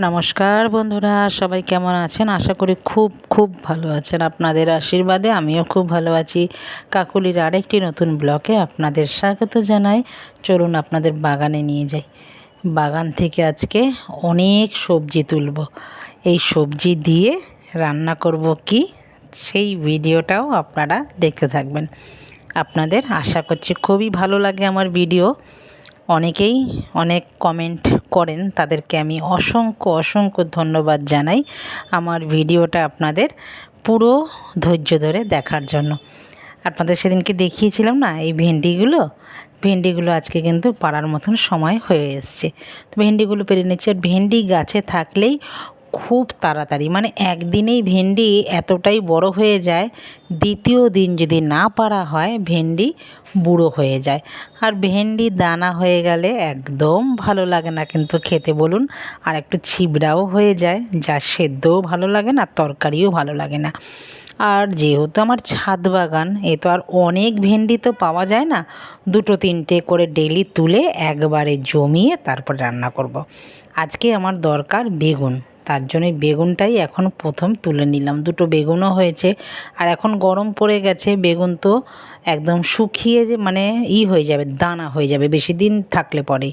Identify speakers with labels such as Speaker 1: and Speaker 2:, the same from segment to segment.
Speaker 1: নমস্কার বন্ধুরা, সবাই কেমন আছেন? আশা করি খুব খুব ভালো আছেন। আপনাদের আশীর্বাদে আমিও খুব ভালো আছি। কাকুলির আরেকটি নতুন ব্লগে আপনাদের স্বাগত জানাই। চলুন আপনাদের বাগানে নিয়ে যাই। বাগান থেকে আজকে অনেক সবজি তুলব। এই সবজি দিয়ে রান্না করব কি, সেই ভিডিওটাও আপনারা দেখতে থাকবেন। আপনাদের আশা করছি খুবই ভালো লাগে আমার ভিডিও। অনেকেই অনেক কমেন্ট করেন, তাদেরকে আমি অসংখ্য অসংখ্য ধন্যবাদ জানাই আমার ভিডিওটা আপনাদের পুরো ধৈর্য ধরে দেখার জন্য। আপনাদের সেদিনকে দেখিয়েছিলাম না এই ভেন্ডিগুলো আজকে কিন্তু পাড়ার মতন সময় হয়ে এসছে। তো ভেন্ডিগুলো পেরে নিচ্ছে। আর ভেন্ডি গাছে থাকলেই খুব তাড়াতাড়ি, মানে একদিনেই ভেন্ডি এতটাই বড় হয়ে যায়, দ্বিতীয় দিন যদি না পারা হয় ভেন্ডি বুড়ো হয়ে যায়। আর ভেন্ডি দানা হয়ে গেলে একদম ভালো লাগে না কিন্তু খেতে, বলুন। আর একটু ছিবড়াও হয়ে যায়, যা সেদ্ধও ভালো লাগে না, তরকারিও ভালো লাগে না। আর যেহেতু আমার ছাদ বাগান, এ তো আর অনেক ভেন্ডি তো পাওয়া যায় না, দুটো তিনটে করে ডেলি তুলে একবারে জমিয়ে তারপর রান্না করব। আজকে আমার দরকার বেগুন, তার জন্যই বেগুনটাই এখন প্রথম তুলে নিলাম। দুটো বেগুনও হয়েছে। আর এখন গরম পড়ে গেছে, বেগুন তো একদম শুকিয়ে যে মানে হয়ে যাবে, দানা হয়ে যাবে বেশি দিন থাকলে পরেই।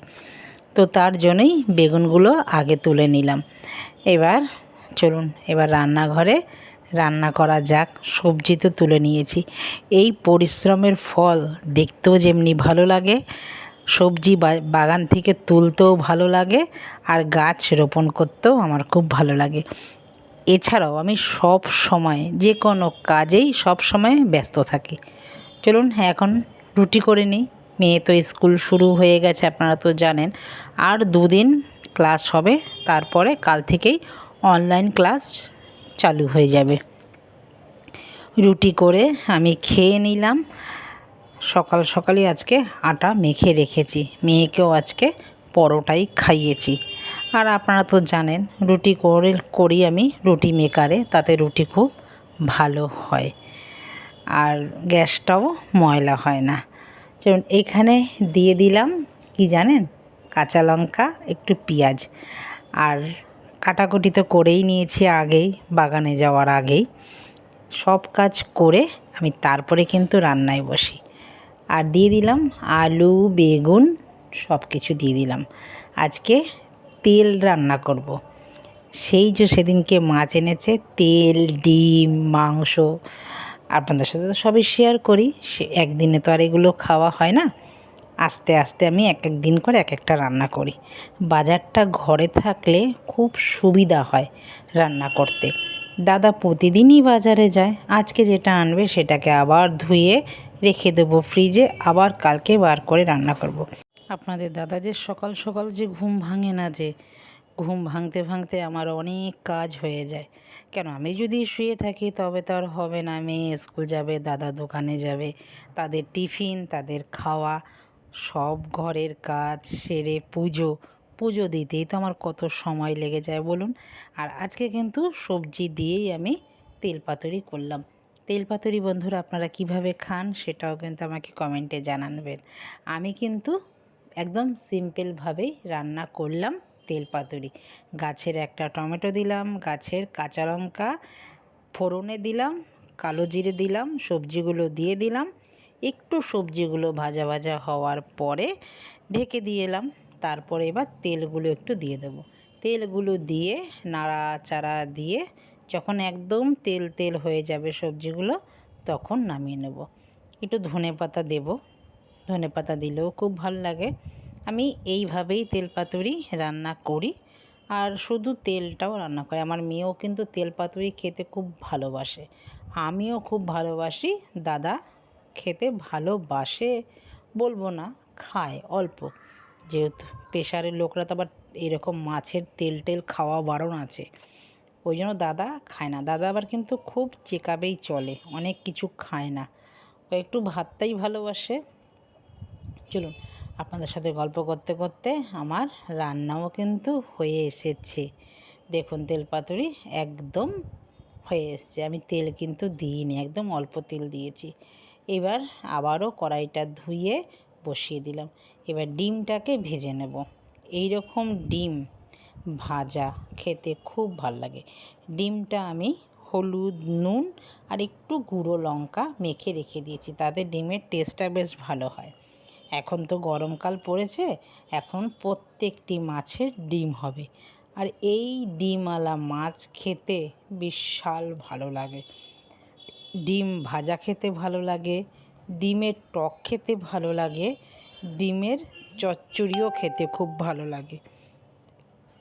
Speaker 1: তো তার জন্যই বেগুনগুলো আগে তুলে নিলাম। এবার চলুন এবার রান্নাঘরে রান্না করা যাক। সবজি তো তুলে নিয়েছি, এই পরিশ্রমের ফল দেখতেও যেমনি ভালো লাগে, সবজি বাগান থেকে তুলতেও ভালো লাগে, আর গাছ রোপণ করতেও আমার খুব ভালো লাগে। এছাড়াও আমি সব সময় যে কোনো কাজেই সব সময় ব্যস্ত থাকি। চলুন এখন রুটি করে নিই। মেয়ে তো স্কুল শুরু হয়ে গেছে, আপনারা তো জানেন। আর দুদিন ক্লাস হবে, তারপরে কাল থেকেই অনলাইন ক্লাস চালু হয়ে যাবে। রুটি করে আমি খেয়ে নিলাম। সকাল সকালই আজকে আটা মেখে রেখেছি, মেয়েকেও আজকে পরোটাই খাইয়েছি। আর আপনারা তো জানেন রুটি করি আমি রুটি মেকারে, তাতে রুটি খুব ভালো হয় আর গ্যাসটাও ময়লা হয় না। যেমন এখানে দিয়ে দিলাম কি জানেন, কাঁচা লঙ্কা, একটু পেঁয়াজ। আর কাটাকুটি তো করেই নিয়েছি আগেই, বাগানে যাওয়ার আগেই সব কাজ করে আমি তারপরে কিন্তু রান্নায় বসি। আর দিয়ে দিলাম আলু, বেগুন, সব কিছু দিয়ে দিলাম। আজকে তেল রান্না করব। সেই যে সেদিনকে মাছ এনেছে, তেল, ডিম, মাংস, আপনাদের সাথে তো সবই শেয়ার করি। সে একদিনে তো আর এগুলো খাওয়া হয় না, আস্তে আস্তে আমি এক এক দিন করে এক একটা রান্না করি। বাজারটা ঘরে থাকলে খুব সুবিধা হয় রান্না করতে। দাদা প্রতিদিনই বাজারে যায়, আজকে যেটা আনবে সেটাকে আবার ধুয়ে রেখে দেবো ফ্রিজে, আবার কালকে বার করে রান্না করব। আপনাদের দাদা যে সকাল সকাল যে ঘুম ভাঙে না, যে ঘুম ভাঙতে ভাঙতে আমার অনেক কাজ হয়ে যায়। কেন, আমি যদি শুয়ে থাকি তবে তো আর হবে না। মেয়ে স্কুল যাবে, দাদা দোকানে যাবে, তাদের টিফিন, তাদের খাওয়া, সব ঘরের কাজ সেরে পুজো পুজো দিতেই তো আমার কত সময় লেগে যায় বলুন। আর আজকে কিন্তু সবজি দিয়েই আমি তেল পাতুরি করলাম। তেল পাতুরি বন্ধুরা আপনারা কিভাবে খান সেটাও কিন্তু আমাকে কমেন্টে জানাবেন। আমি কিন্তু একদম সিম্পলভাবেই রান্না করলাম তেল পাতুরি। গাছের একটা টমেটো দিলাম, গাছের কাঁচা লঙ্কা ফোড়নে দিলাম, কালো জিরে দিলাম, সবজিগুলো দিয়ে দিলাম। একটু সবজিগুলো ভাজা ভাজা হওয়ার পরে ঢেকে দিয়ে এলাম। তারপরে এবার তেলগুলো একটু দিয়ে দেবো। তেলগুলো দিয়ে নাড়াচাড়া দিয়ে যখন একদম তেল তেল হয়ে যাবে সবজিগুলো, তখন নামিয়ে নেব। একটু ধনেপাতা দেব, ধনেপাতা দিলেও খুব ভালো লাগে। আমি এইভাবেই তেল পাতুরি রান্না করি। আর শুধু তেলটাও রান্না করি। আমার মেয়েও কিন্তু তেল পাতুরি খেতে খুব ভালোবাসে, আমিও খুব ভালোবাসি। দাদা খেতে ভালোবাসে বলবো না, খায় অল্প, যেহেতু প্রেশারের লোকরা তো আবার এরকম মাছের তেল টেল খাওয়া বারণ আছে, ওই জন্য দাদা খায় না। দাদা আবার কিন্তু খুব চেকাবেই চলে, অনেক কিছু খায় না, ও একটু ভাতটাই ভালোবাসে। চলুন আপনাদের সাথে গল্প করতে করতে আমার রান্নাও কিন্তু হয়ে এসেছে। দেখুন তেল পাতুরি একদম হয়ে এসছে। আমি তেল কিন্তু দিইনি, একদম অল্প তেল দিয়েছি। এবার আবারও কড়াইটা ধুয়ে বসিয়ে দিলাম। এবার ডিমটাকে ভেজে নেব। এই রকম ডিম ভাজা খেতে খুব ভাল লাগে। ডিমটা আমি হলুদ, নুন আর একটু গুঁড়ো লঙ্কা মেখে রেখে দিয়েছি, তাতে ডিমের টেস্টটা বেশ ভালো হয়। এখন তো গরমকাল পড়েছে, এখন প্রত্যেকটি মাছের ডিম হবে। আর এই ডিমওয়ালা মাছ খেতে বিশাল ভালো লাগে। ডিম ভাজা খেতে ভালো লাগে, ডিমের টক খেতে ভালো লাগে, ডিমের চচ্চড়িও খেতে খুব ভালো লাগে।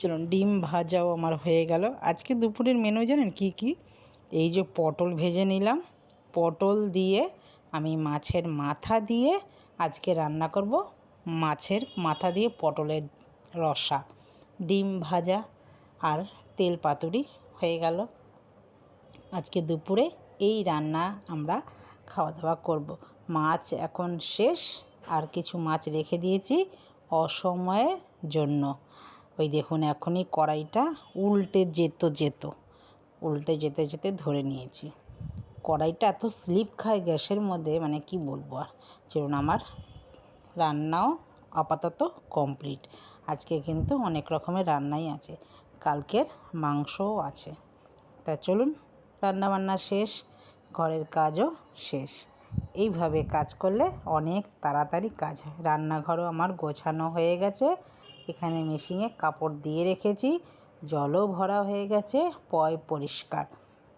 Speaker 1: চলুন, ডিম ভাজাও আমার হয়ে গেল। আজকে দুপুরের মেনু জানেন কি কি? এই যে পটল ভেজে নিলাম, পটল দিয়ে আমি মাছের মাথা দিয়ে আজকে রান্না করব। মাছের মাথা দিয়ে পটলের রসা, ডিম ভাজা আর তেল পাতুরি হয়ে গেল। আজকে দুপুরে এই রান্না আমরা খাওয়া দাওয়া করব। মাছ এখন শেষ, আর কিছু মাছ রেখে দিয়েছি অসময়ের জন্য। ওই দেখুন, এখনই কড়াইটা উল্টে যেতে যেতে ধরে নিয়েছি। কড়াইটা এত স্লিপ খায় গ্যাসের মধ্যে, মানে কি বলবো আর। চলুন, আমার রান্নাও আপাতত কমপ্লিট। আজকে কিন্তু অনেক রকমের রান্নাই আছে, কালকের মাংসও আছে। তা চলুন, রান্নাবান্না শেষ, ঘরের কাজও শেষ। এইভাবে কাজ করলে অনেক তাড়াতাড়ি কাজ হয়। রান্নাঘরও আমার গোছানো হয়ে গেছে, এখানে মেশিনে কাপড় দিয়ে রেখেছি, জলও ভরা হয়ে গেছে, পয় পরিষ্কার।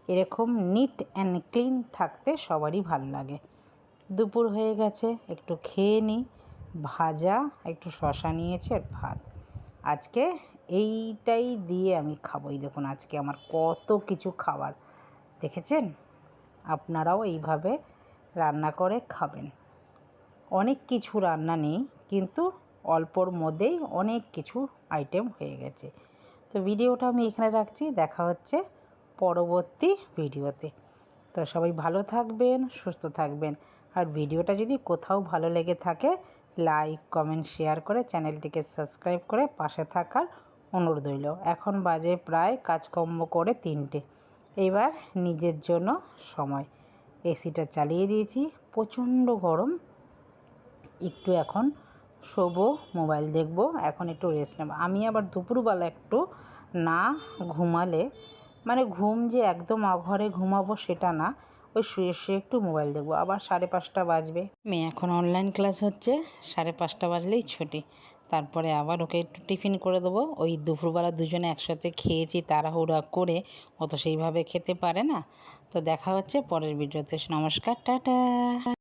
Speaker 1: এরকম নিট অ্যান্ড ক্লিন থাকতে সবারই ভালো লাগে। দুপুর হয়ে গেছে, একটু খেয়ে নিই। ভাজা, একটু শশা নিয়েছি আর ভাত। আজকে এইটাই দিয়ে আমি খাবো। এই দেখুন, আজকে আমার কত কিছু খাবার, দেখেছেন? আপনারাও এইভাবে রান্না করে খাবেন। অনেক কিছু রান্না নেই, কিন্তু অল্পর মধ্যেই অনেক কিছু আইটেম হয়ে গেছে। তো ভিডিওটা আমি এখানে রাখছি, দেখা হচ্ছে পরবর্তী ভিডিওতে। তো সবাই ভালো থাকবেন, সুস্থ থাকবেন। আর ভিডিওটা যদি কোথাও ভালো লেগে থাকে, লাইক, কমেন্ট, শেয়ার করে চ্যানেলটিকে সাবস্ক্রাইব করে পাশে থাকার অনুরোধ রইল। এখন বাজে প্রায় কাজকর্ম করে 3টে। এবার নিজের জন্য সময়। এসিটা চালিয়ে দিয়েছি, প্রচণ্ড গরম। একটু এখন শোবো, মোবাইল দেখবো, এখন একটু রেস্ট নেব। আমি আবার দুপুরবেলা একটু না ঘুমালে, মানে ঘুম যে একদম অঘরে ঘুমাবো সেটা না, ওই শুয়ে শুয়ে একটু মোবাইল দেখবো। আবার 5:30 বাজবে, মেয়ে এখন অনলাইন ক্লাস হচ্ছে, 5:30 বাজলেই ছুটি। তারপরে আবার ওকে একটু টিফিন করে দেবো। ওই দুপুরবেলা দুজনে একসাথে খেয়েছি তাড়াহুড়া করে, ও তো সেইভাবে খেতে পারে না। তো দেখা হচ্ছে পরের ভিডিওতে। নমস্কার, টাটা।